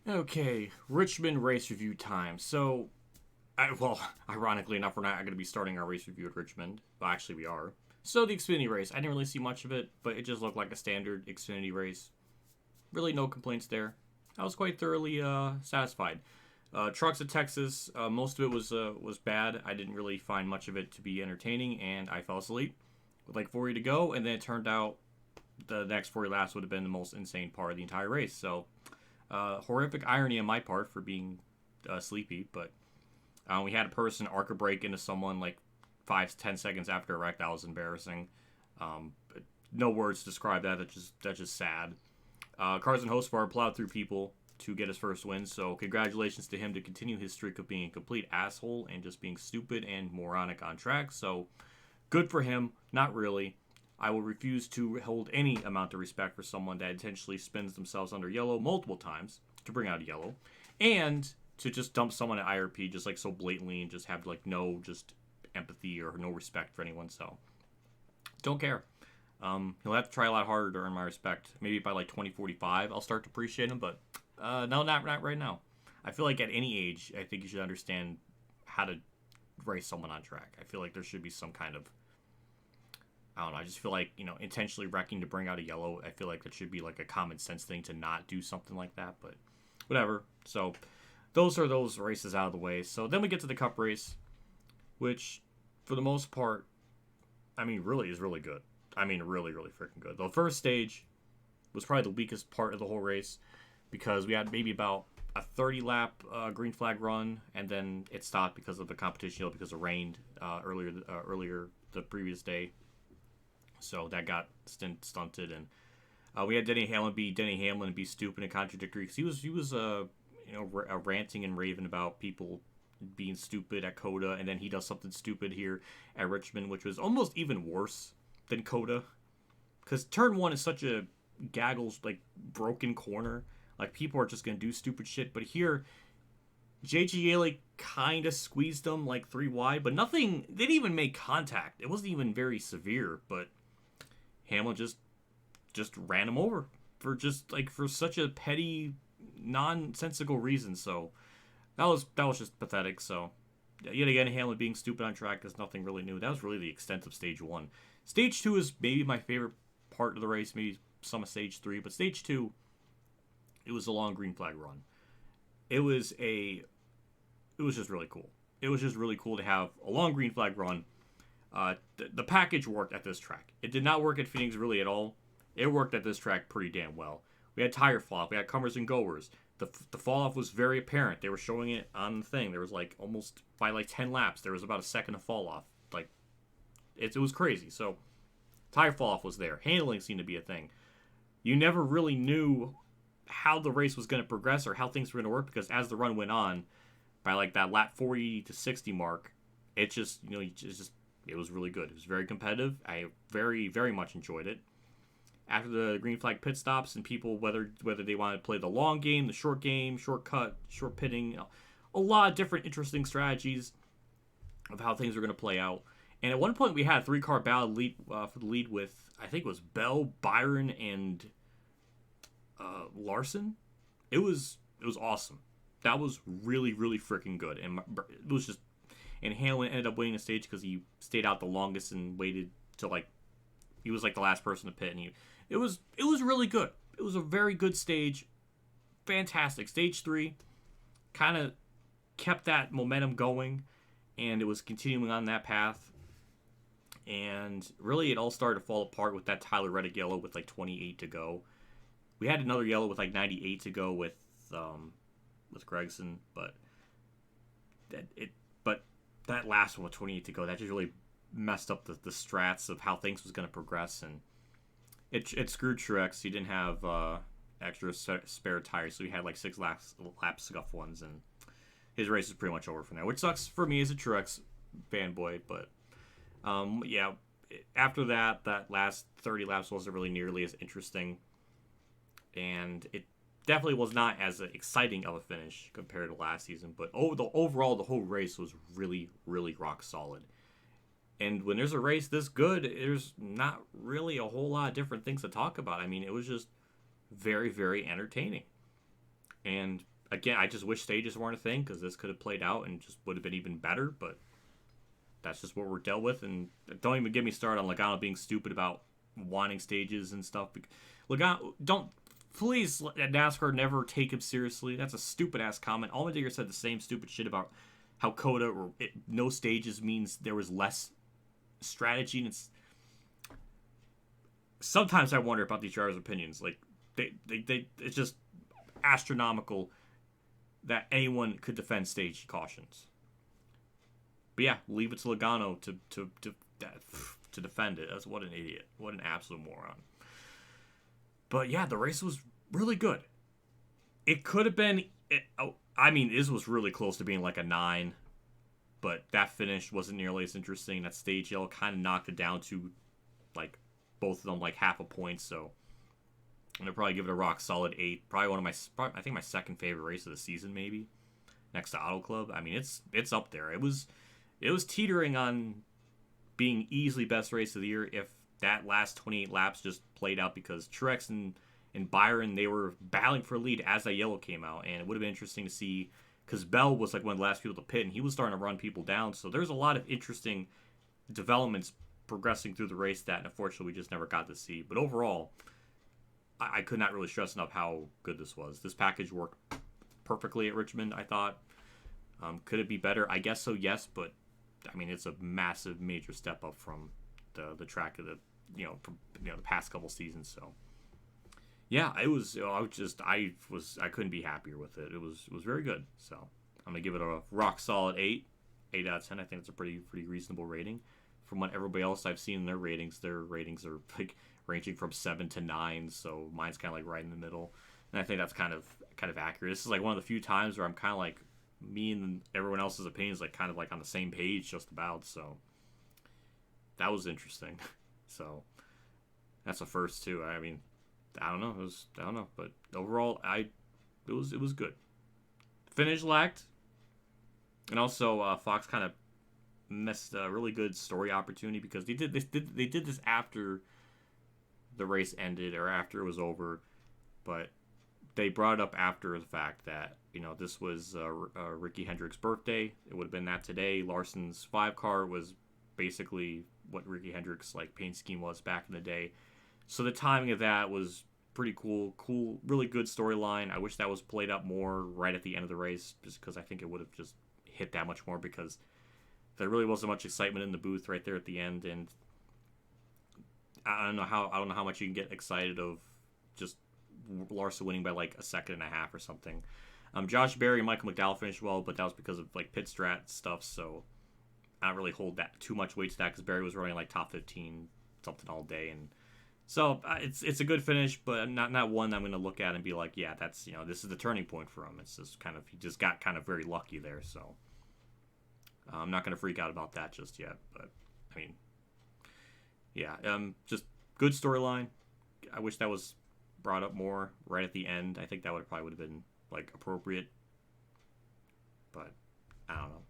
Okay, Richmond race review time. Well, ironically enough, we're not going to be starting our race review at Richmond. Well, actually, we are. So the Xfinity race, I didn't really see much of it, but it just looked like a standard Xfinity race. Really, no complaints there. I was quite thoroughly satisfied. Trucks at Texas, most of it was bad. I didn't really find much of it to be entertaining, and I fell asleep with like 40 to go. And then it turned out the next 40 laps would have been the most insane part of the entire race. So horrific irony on my part for being sleepy, but we had a person arc a brake into someone like 5 to 10 seconds after a wreck. That was embarrassing. No words to describe that. That's just sad. Carson Hosfar plowed through people to get his first win, so congratulations to him to continue his streak of being a complete asshole and just being stupid and moronic on track. So good for him. Not really. I will refuse to hold any amount of respect for someone that intentionally spins themselves under yellow multiple times to bring out a yellow, and to just dump someone at IRP just like so blatantly and just have like no just empathy or no respect for anyone. So don't care. He'll have to try a lot harder to earn my respect. Maybe by like 2045, I'll start to appreciate him, but no, not right now. I feel like at any age, I think you should understand how to race someone on track. I feel like there should be some kind of, I don't know. I just feel like, intentionally wrecking to bring out a yellow. I feel like that should be like a common sense thing to not do something like that. But whatever. So those are those races out of the way. So then we get to the Cup race, which for the most part, I mean, really is really good. I mean, really, really freaking good. The first stage was probably the weakest part of the whole race because we had maybe about a 30 lap green flag run, and then it stopped because of the competition, because it rained earlier the previous day. So that got stunted, and we had Denny Hamlin be stupid and contradictory because he was ranting and raving about people being stupid at Coda, and then he does something stupid here at Richmond, which was almost even worse than Coda, because turn one is such a gaggles like broken corner, like people are just gonna do stupid shit. But here, JGA like kind of squeezed them like three wide, but nothing. They didn't even make contact. It wasn't even very severe, but Hamlin just ran him over for such a petty, nonsensical reason. So that was just pathetic. So yet again, Hamlin being stupid on track is nothing really new. That was really the extent of stage one. Stage two is maybe my favorite part of the race, maybe some of stage three, but stage two, it was a long green flag run. It was just really cool. It was just really cool to have a long green flag run. The package worked at this track. It did not work at Phoenix really at all. It worked at this track pretty damn well. We had tire fall off. We had comers and goers. The fall off was very apparent. They were showing it on the thing. There was like almost by like 10 laps, there was about a second of fall off. Like it was crazy. So tire fall off was there. Handling seemed to be a thing. You never really knew how the race was going to progress or how things were going to work, because as the run went on, by like that lap 40 to 60 mark, it just it was really good. It was very competitive. I very, very much enjoyed it. After the green flag pit stops and people, whether they wanted to play the long game, the short game, shortcut, short pitting, a lot of different interesting strategies of how things were going to play out. And at one point we had a 3-car battle lead for the lead with, I think it was Bell, Byron, and Larson. It was awesome. That was really, really freaking good. And it was just, and Hamlin ended up winning the stage because he stayed out the longest and waited till like he was like the last person to pit, and it was really good. It was a very good stage. Fantastic. Stage 3 kind of kept that momentum going, and it was continuing on that path. And really, it all started to fall apart with that Tyler Reddick yellow with like 28 to go. We had another yellow with like 98 to go with Gregson, but that last one with 28 to go, that just really messed up the strats of how things was going to progress, and it screwed Truex. He didn't have extra spare tires, so he had like 6 lap scuff ones, and his race is pretty much over from there, which sucks for me as a Truex fanboy. But yeah, after that last 30 laps wasn't really nearly as interesting, and it definitely was not as exciting of a finish compared to last season. But overall, the whole race was really, really rock solid. And when there's a race this good, there's not really a whole lot of different things to talk about. I mean, it was just very, very entertaining. And again, I just wish stages weren't a thing because this could have played out and just would have been even better. But that's just what we're dealt with. And don't even get me started on Logano being stupid about wanting stages and stuff. Logano, don't please NASCAR never take him seriously. That's a stupid ass comment. Allmendinger said the same stupid shit about how Coda or no stages means there was less strategy. And sometimes I wonder about these drivers' opinions. Like it's just astronomical that anyone could defend stage cautions. But yeah, leave it to Logano to defend it. That's what an idiot. What an absolute moron. But yeah, the race was really good. It could have been. This was really close to being like a 9, but that finish wasn't nearly as interesting. That stage yellow kind of knocked it down to like both of them like half a point. So I'm gonna probably give it a rock solid 8. Probably I think my second favorite race of the season, maybe next to Auto Club. I mean, it's up there. It was teetering on being easily best race of the year if that last 28 laps just played out, because Truex and Byron, they were battling for a lead as that yellow came out, and it would have been interesting to see because Bell was like one of the last people to pit, and he was starting to run people down. So there's a lot of interesting developments progressing through the race that unfortunately we just never got to see. But overall, I could not really stress enough how good this was. This package worked perfectly at Richmond, I thought. Could it be better? I guess so, yes, but I mean, it's a massive, major step up from the track of the past couple seasons. So yeah, it was. I couldn't be happier with it. It was very good. So I'm gonna give it a rock solid 8 out of 10. I think it's a pretty reasonable rating from what everybody else I've seen in their ratings. Their ratings are like ranging from 7 to 9. So mine's kind of like right in the middle, and I think that's kind of accurate. This is like one of the few times where I'm kind of like me and everyone else's opinions like kind of like on the same page just about. So that was interesting. So that's the first too. I mean, I don't know, but overall, it was good. Finish lacked, and also Fox kind of missed a really good story opportunity because they did this after the race ended or after it was over, but they brought it up after the fact that this was Ricky Hendrick's birthday. It would have been that today. Larson's 5 car was basically what Ricky Hendrick's like paint scheme was back in the day. So the timing of that was pretty cool, really good storyline. I wish that was played up more right at the end of the race, just because I think it would have just hit that much more, because there really wasn't much excitement in the booth right there at the end, and I don't know how much you can get excited of just Larson winning by like a second and a half or something. Josh Berry and Michael McDowell finished well, but that was because of like pit strat stuff, so I don't really hold that too much weight to that because Berry was running like top 15 something all day, and so it's a good finish, but not one I'm going to look at and be like, yeah, that's this is the turning point for him. It's just kind of he just got kind of very lucky there, so I'm not going to freak out about that just yet. But I mean, yeah, just good storyline. I wish that was brought up more right at the end. I think that would have been like appropriate, but I don't know.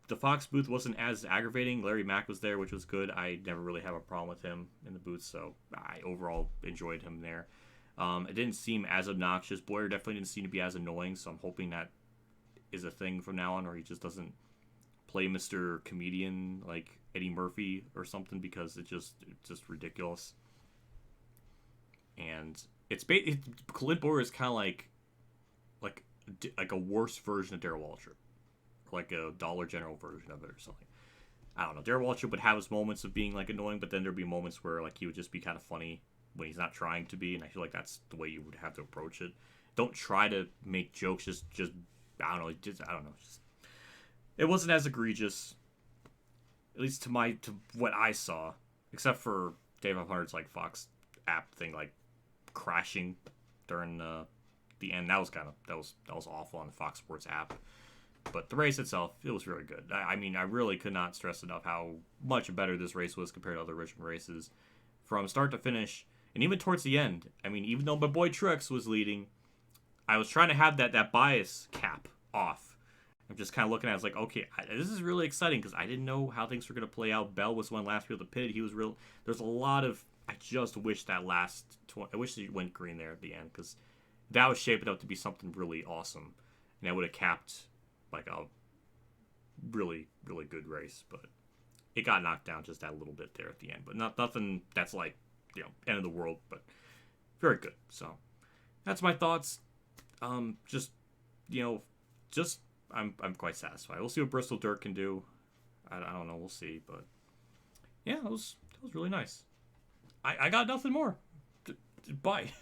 The Fox booth wasn't as aggravating. Larry Mack was there, which was good. I never really have a problem with him in the booth, so I overall enjoyed him there. It didn't seem as obnoxious. Boyer definitely didn't seem to be as annoying, so I'm hoping that is a thing from now on, or he just doesn't play Mr. Comedian like Eddie Murphy or something, because it's just ridiculous. And Clint Boyer is kind of like a worse version of Darrell Waltrip, like a Dollar General version of it or something. I don't know. Darrell Waltrip would have his moments of being like annoying, but then there'd be moments where like he would just be kind of funny when he's not trying to be, and I feel like that's the way you would have to approach it. Don't try to make jokes. Just I don't know. It wasn't as egregious, at least to what I saw, except for Dave 500's like Fox app thing like crashing during the end. That was awful on the Fox Sports app. But the race itself, it was really good. I mean, I really could not stress enough how much better this race was compared to other Richmond races, from start to finish, and even towards the end. I mean, even though my boy Truex was leading, I was trying to have that bias cap off. I'm just kind of looking at it, I was like, okay, this is really exciting, because I didn't know how things were going to play out. Bell was one last people to pit. He was real. There's a lot of, I just wish that I wish he went green there at the end, because that was shaping up to be something really awesome, and that would have capped like a really really good race. But it got knocked down just that little bit there at the end. But nothing that's like end of the world, but very good. So that's my thoughts. Just just I'm quite satisfied. We'll see what Bristol Dirt can do. I don't know. We'll see, but yeah, it was really nice. I got nothing more. Bye.